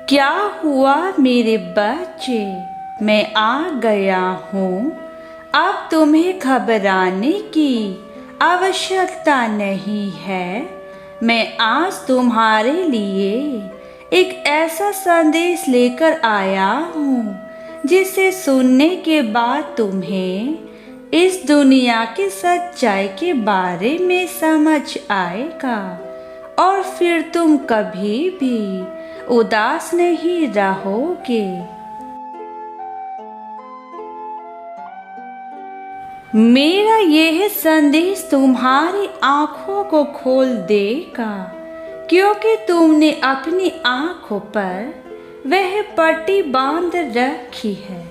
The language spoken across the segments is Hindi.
क्या हुआ मेरे बच्चे, मैं आ गया हूँ। अब तुम्हें घबराने की आवश्यकता नहीं है। मैं आज तुम्हारे लिए एक ऐसा संदेश लेकर आया हूँ जिसे सुनने के बाद तुम्हें इस दुनिया की सच्चाई के बारे में समझ आएगा और फिर तुम कभी भी उदास नहीं रहोगे। मेरा यह संदेश तुम्हारी आंखों को खोल देगा, क्योंकि तुमने अपनी आंखों पर वह पट्टी बांध रखी है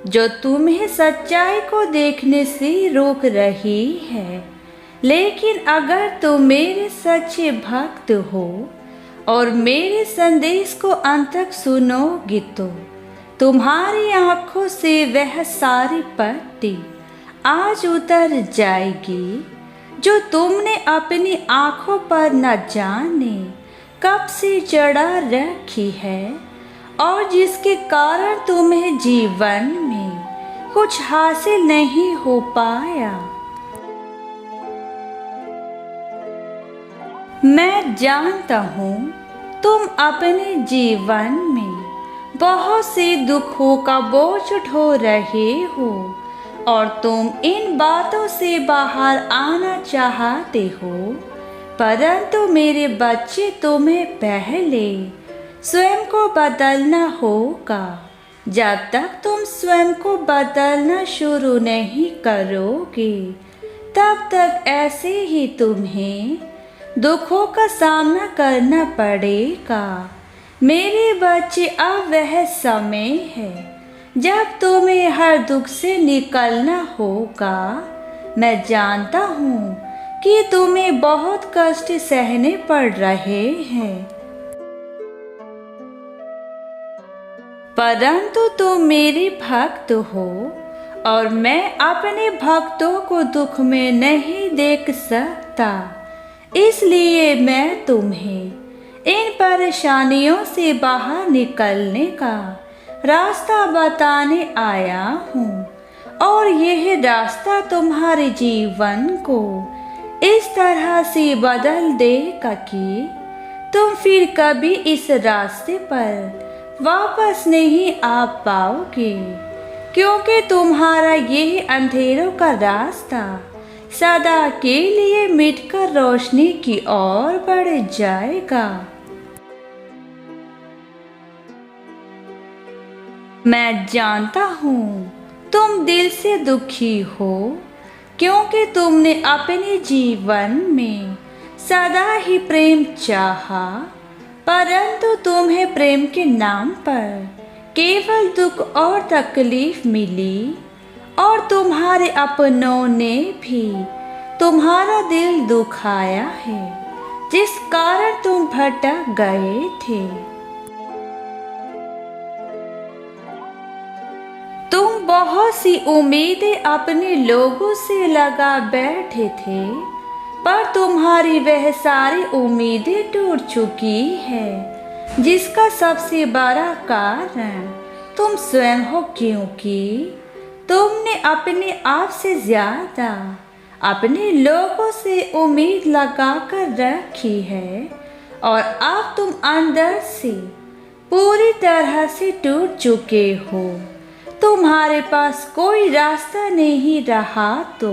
जो तुम्हें सच्चाई को देखने से रोक रही है। लेकिन अगर तुम मेरे सच्चे भक्त हो और मेरे संदेश को अंत तक सुनोगे तो तुम्हारी आंखों से वह सारी पट्टी आज उतर जाएगी जो तुमने अपनी आंखों पर न जाने कब से चढ़ा रखी है और जिसके कारण तुम्हें जीवन में कुछ हासिल नहीं हो पाया। मैं जानता हूँ तुम अपने जीवन में बहुत से दुखों का बोझ उठा रहे हो और तुम इन बातों से बाहर आना चाहते हो, परंतु मेरे बच्चे तुम्हें पहले स्वयं को बदलना होगा। जब तक तुम स्वयं को बदलना शुरू नहीं करोगे तब तक ऐसे ही तुम्हें दुखों का सामना करना पड़ेगा। मेरे बच्चे, अब वह समय है जब तुम्हें हर दुख से निकलना होगा। मैं जानता हूँ कि तुम्हें बहुत कष्ट सहने पड़ रहे हैं, परंतु तुम मेरे भक्त हो और मैं अपने भक्तों को दुख में नहीं देख सकता। इसलिए मैं तुम्हें इन परेशानियों से बाहर निकलने का रास्ता बताने आया हूँ और यह रास्ता तुम्हारे जीवन को इस तरह से बदल देगा कि तुम फिर कभी इस रास्ते पर वापस नहीं आ पाओगे, क्योंकि तुम्हारा यह अंधेरों का रास्ता सदा के लिए मिटकर रोशनी की ओर बढ़ जाएगा। मैं जानता हूँ तुम दिल से दुखी हो, क्योंकि तुमने अपने जीवन में सदा ही प्रेम चाहा, परंतु तुम्हें प्रेम के नाम पर केवल दुख और तकलीफ मिली और तुम्हारे अपनों ने भी तुम्हारा दिल दुखाया है, जिस कारण तुम भटक गए थे। तुम बहुत सी उम्मीदें अपने लोगों से लगा बैठे थे, पर तुम्हारी वह सारी उम्मीदें टूट चुकी है, जिसका सबसे बड़ा कारण तुम स्वयं हो, क्योंकि तुमने अपने आप से ज्यादा अपने लोगों से उम्मीद लगा कर रखी है और अब तुम अंदर से पूरी तरह से टूट चुके हो। तुम्हारे पास कोई रास्ता नहीं रहा तो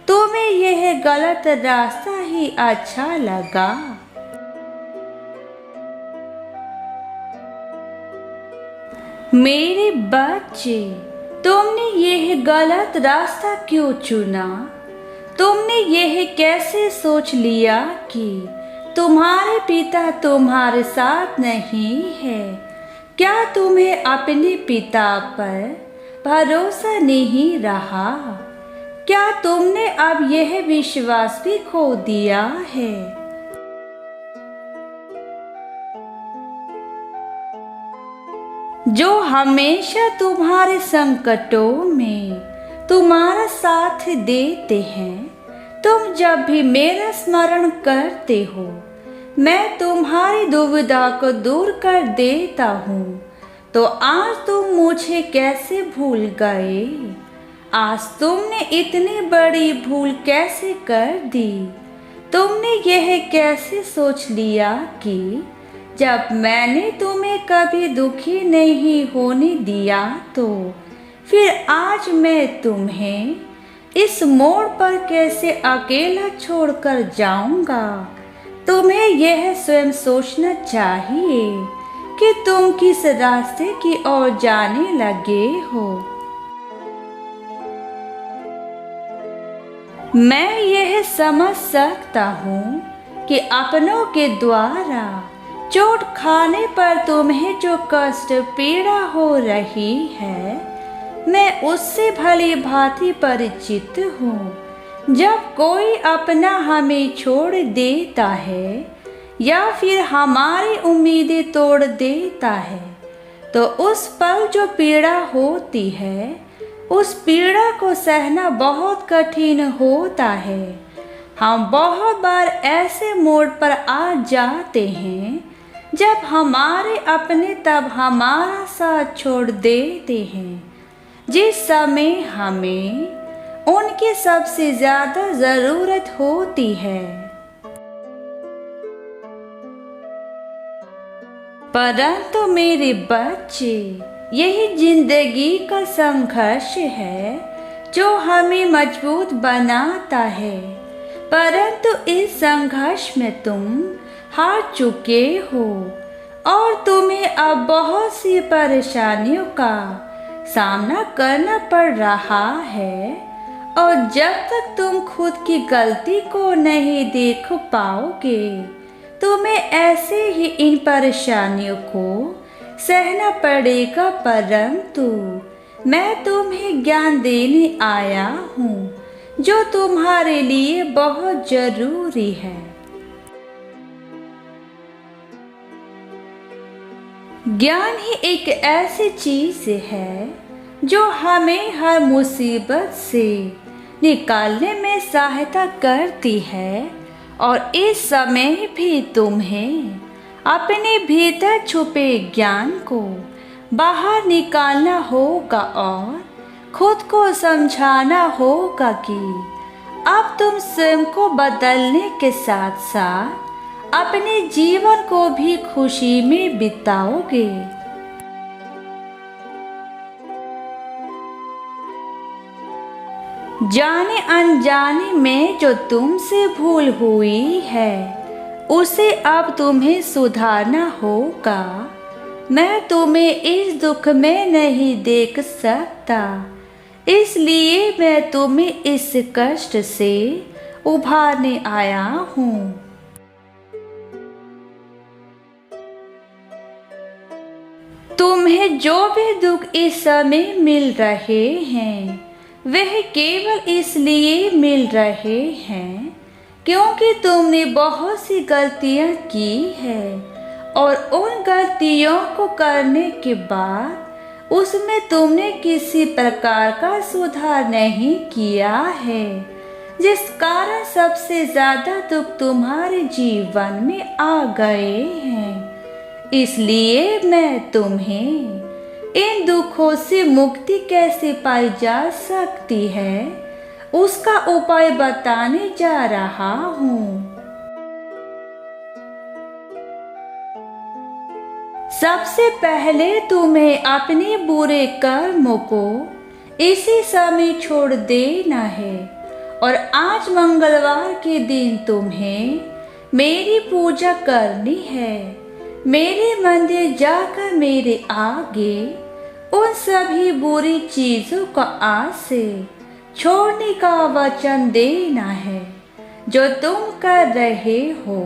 तुम्हें यह गलत रास्ता ही अच्छा लगा। मेरे बच्चे, तुमने यह गलत रास्ता क्यों चुना? तुमने यह कैसे सोच लिया कि तुम्हारे पिता तुम्हारे साथ नहीं है? क्या तुम्हें अपने पिता पर भरोसा नहीं रहा? क्या तुमने अब यह विश्वास भी खो दिया है जो हमेशा तुम्हारे संकटों में तुम्हारा साथ देते हैं? तुम जब भी मेरा स्मरण करते हो मैं तुम्हारी दुविधा को दूर कर देता हूँ। तो आज तुम मुझे कैसे भूल गए? आज तुमने इतनी बड़ी भूल कैसे कर दी? तुमने यह कैसे सोच लिया कि जब मैंने तुम्हें कभी दुखी नहीं होने दिया तो फिर आज मैं तुम्हें इस मोड़ पर कैसे अकेला छोड़कर जाऊंगा? तुम्हें यह स्वयं सोचना चाहिए कि तुम किस रास्ते की ओर जाने लगे हो। मैं यह समझ सकता हूँ कि अपनों के द्वारा चोट खाने पर तुम्हें जो कष्ट पीड़ा हो रही है, मैं उससे भली भांति परिचित हूँ। जब कोई अपना हमें छोड़ देता है या फिर हमारी उम्मीदें तोड़ देता है, तो उस पल जो पीड़ा होती है, उस पीड़ा को सहना बहुत कठिन होता है। हम बहुत बार ऐसे मोड़ पर आ जाते हैं जब हमारे अपने तब हमारा साथ छोड़ देते हैं, जिस समय हमें उनकी सबसे ज्यादा जरूरत होती है। परंतु मेरे बच्चे, यही जिंदगी का संघर्ष है जो हमें मजबूत बनाता है। परंतु इस संघर्ष में तुम हार चुके हो और तुम्हें अब बहुत सी परेशानियों का सामना करना पड़ रहा है। और जब तक तुम खुद की गलती को नहीं देख पाओगे, तुम्हें ऐसे ही इन परेशानियों को सहना पड़ेगा। परंतु मैं तुम्हें ज्ञान देने आया हूँ जो तुम्हारे लिए बहुत जरूरी है। ज्ञान ही एक ऐसी चीज है जो हमें हर मुसीबत से निकालने में सहायता करती है। और इस समय भी तुम्हें अपने भीतर छुपे ज्ञान को बाहर निकालना होगा और खुद को समझाना होगा कि अब तुम स्वयं को बदलने के साथ साथ अपने जीवन को भी खुशी में बिताओगे। जाने अनजाने में जो तुमसे भूल हुई है, उसे अब तुम्हें सुधारना होगा। मैं तुम्हें इस दुख में नहीं देख सकता, इसलिए मैं तुम्हें इस कष्ट से उभारने आया हूँ। तुम्हें जो भी दुख इस समय मिल रहे हैं, वह केवल इसलिए मिल रहे हैं क्योंकि तुमने बहुत सी गलतियां की है और उन गलतियों को करने के बाद उसमें तुमने किसी प्रकार का सुधार नहीं किया है, जिस कारण सबसे ज्यादा दुख तुम्हारे जीवन में आ गए हैं। इसलिए मैं तुम्हें इन दुखों से मुक्ति कैसे पाई जा सकती है, उसका उपाय बताने जा रहा हूँ। सबसे पहले तुम्हें अपने बुरे कर्मों को इसी समय छोड़ देना है और आज मंगलवार के दिन तुम्हें मेरी पूजा करनी है। मेरे मंदिर जाकर मेरे आगे उन सभी बुरी चीजों का आज से छोड़ने का वचन देना है। जो तुम कर रहे हो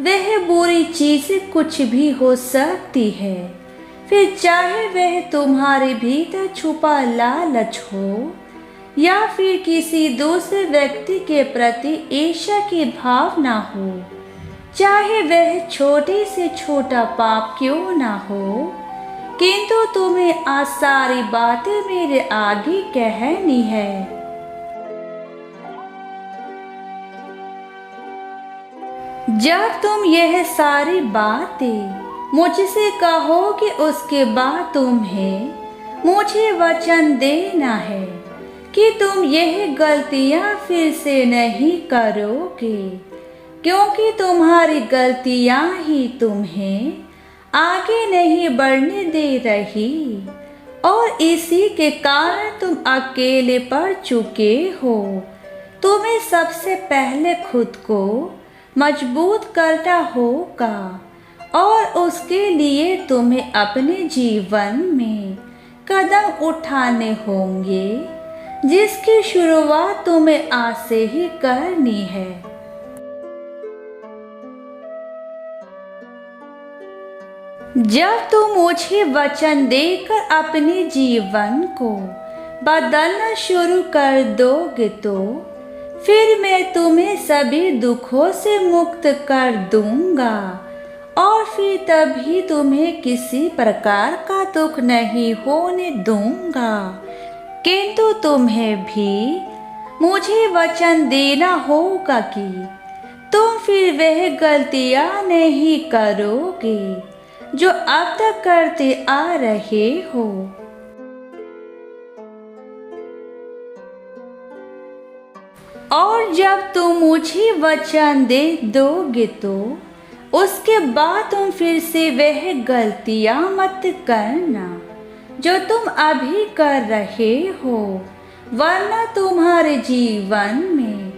वह बुरी चीजें कुछ भी हो सकती है, फिर चाहे वह तुम्हारे भीतर छुपा लालच हो या फिर किसी दूसरे व्यक्ति के प्रति ईर्ष्या की भावना हो, चाहे वह छोटे से छोटा पाप क्यों ना हो, किंतु तुम्हें आज सारी बातें मेरे आगे कहनी है। जब तुम यह सारी बातें मुझसे कहोगे उसके बाद तुम्हें मुझे वचन देना है कि तुम यह गलतियां फिर से नहीं करोगे, क्योंकि तुम्हारी गलतियां ही तुम्हें आगे नहीं बढ़ने दे रही और इसी के कारण तुम अकेले पड़ चुके हो। तुम्हें सबसे पहले खुद को मजबूत करना होगा और उसके लिए तुम्हें अपने जीवन में कदम उठाने होंगे जिसकी शुरुआत तुम्हें आज से ही करनी है। जब तुम मुझे वचन देकर अपने जीवन को बदलना शुरू कर दोगे तो फिर मैं तुम्हें सभी दुखों से मुक्त कर दूंगा और फिर तभी तुम्हें किसी प्रकार का दुख नहीं होने दूंगा। किंतु तुम्हें भी मुझे वचन देना होगा कि तुम फिर वह गलतियां नहीं करोगे जो अब तक करते आ रहे हो। और जब तुम मुझे वचन दे दोगे तो उसके बाद तुम फिर से वह गलतियां मत करना जो तुम अभी कर रहे हो, वरना तुम्हारे जीवन में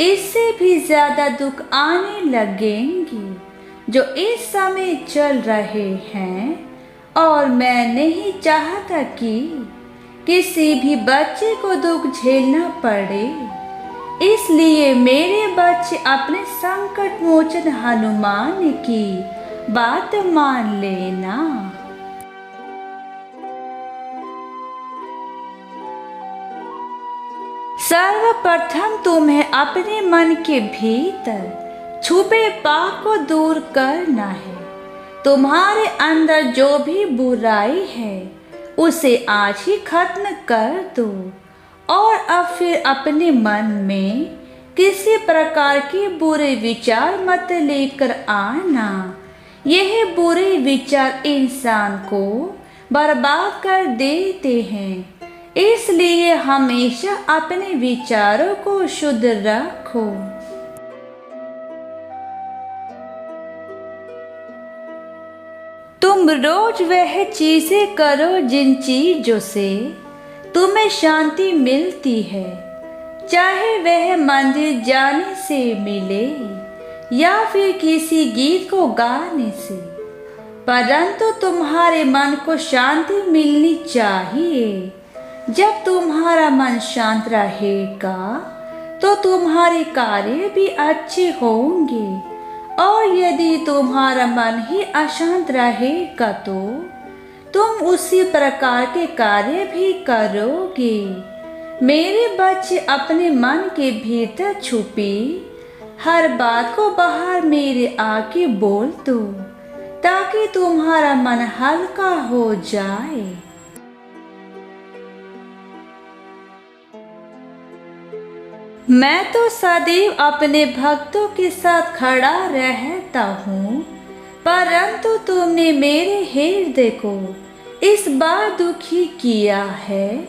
इससे भी ज्यादा दुख आने लगेंगे जो इस समय चल रहे हैं। और मैं नहीं चाहता कि किसी भी बच्चे को दुख झेलना पड़े, इसलिए मेरे बच्चे अपने संकट मोचन हनुमान की बात मान लेना। सर्वप्रथम तुम्हें अपने मन के भीतर छुपे पाप को दूर करना है। तुम्हारे अंदर जो भी बुराई है उसे आज ही खत्म कर दो और अब फिर अपने मन में किसी प्रकार के बुरे विचार मत लेकर आना। यह बुरे विचार इंसान को बर्बाद कर देते हैं, इसलिए हमेशा अपने विचारों को शुद्ध रखो। तुम रोज वह चीजें करो जिन चीजों से तुम्हें शांति मिलती है, चाहे वह मंदिर जाने से मिले या फिर किसी गीत को गाने से, परंतु तुम्हारे मन को शांति मिलनी चाहिए। जब तुम्हारा मन शांत रहेगा तो तुम्हारे कार्य भी अच्छे होंगे, और यदि तुम्हारा मन ही अशांत रहेगा तो तुम उसी प्रकार के कार्य भी करोगे। मेरे बच्चे, अपने मन के भीतर छुपी हर बात को बाहर मेरे आके बोल दो, ताकि तुम्हारा मन हल्का हो जाए। मैं तो सदैव अपने भक्तों के साथ खड़ा रहता हूँ, परंतु तुमने मेरे हृदय को इस बार दुखी किया है।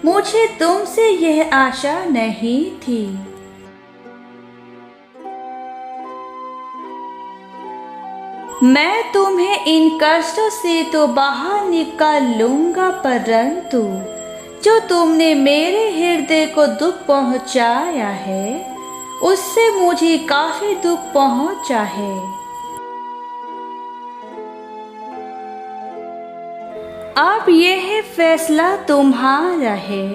मुझे तुमसे यह आशा नहीं थी। मैं तुम्हें इन कष्टों से तो बाहर निकाल लूंगा, परंतु जो तुमने मेरे हृदय को दुख पहुंचाया है उससे मुझे काफी दुख पहुंचा है। अब यह फैसला तुम्हारा है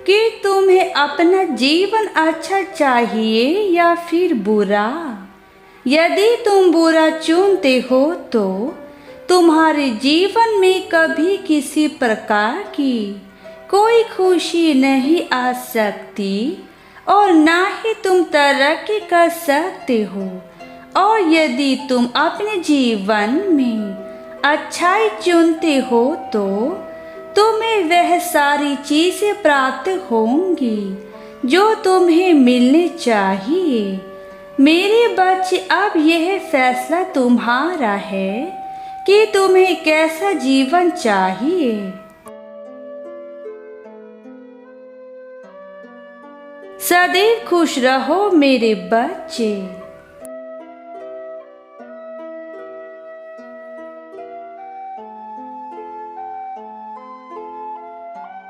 कि तुम्हें अपना जीवन अच्छा चाहिए या फिर बुरा। यदि तुम बुरा चुनते हो तो तुम्हारे जीवन में कभी किसी प्रकार की कोई खुशी नहीं आ सकती और ना ही तुम तरक्की कर सकते हो। और यदि तुम अपने जीवन में अच्छाई चुनते हो तो तुम्हें वह सारी चीजें प्राप्त होंगी जो तुम्हें मिलनी चाहिए। मेरे बच्चे, अब यह फैसला तुम्हारा है कि तुम्हें कैसा जीवन चाहिए। सदैव खुश रहो मेरे बच्चे।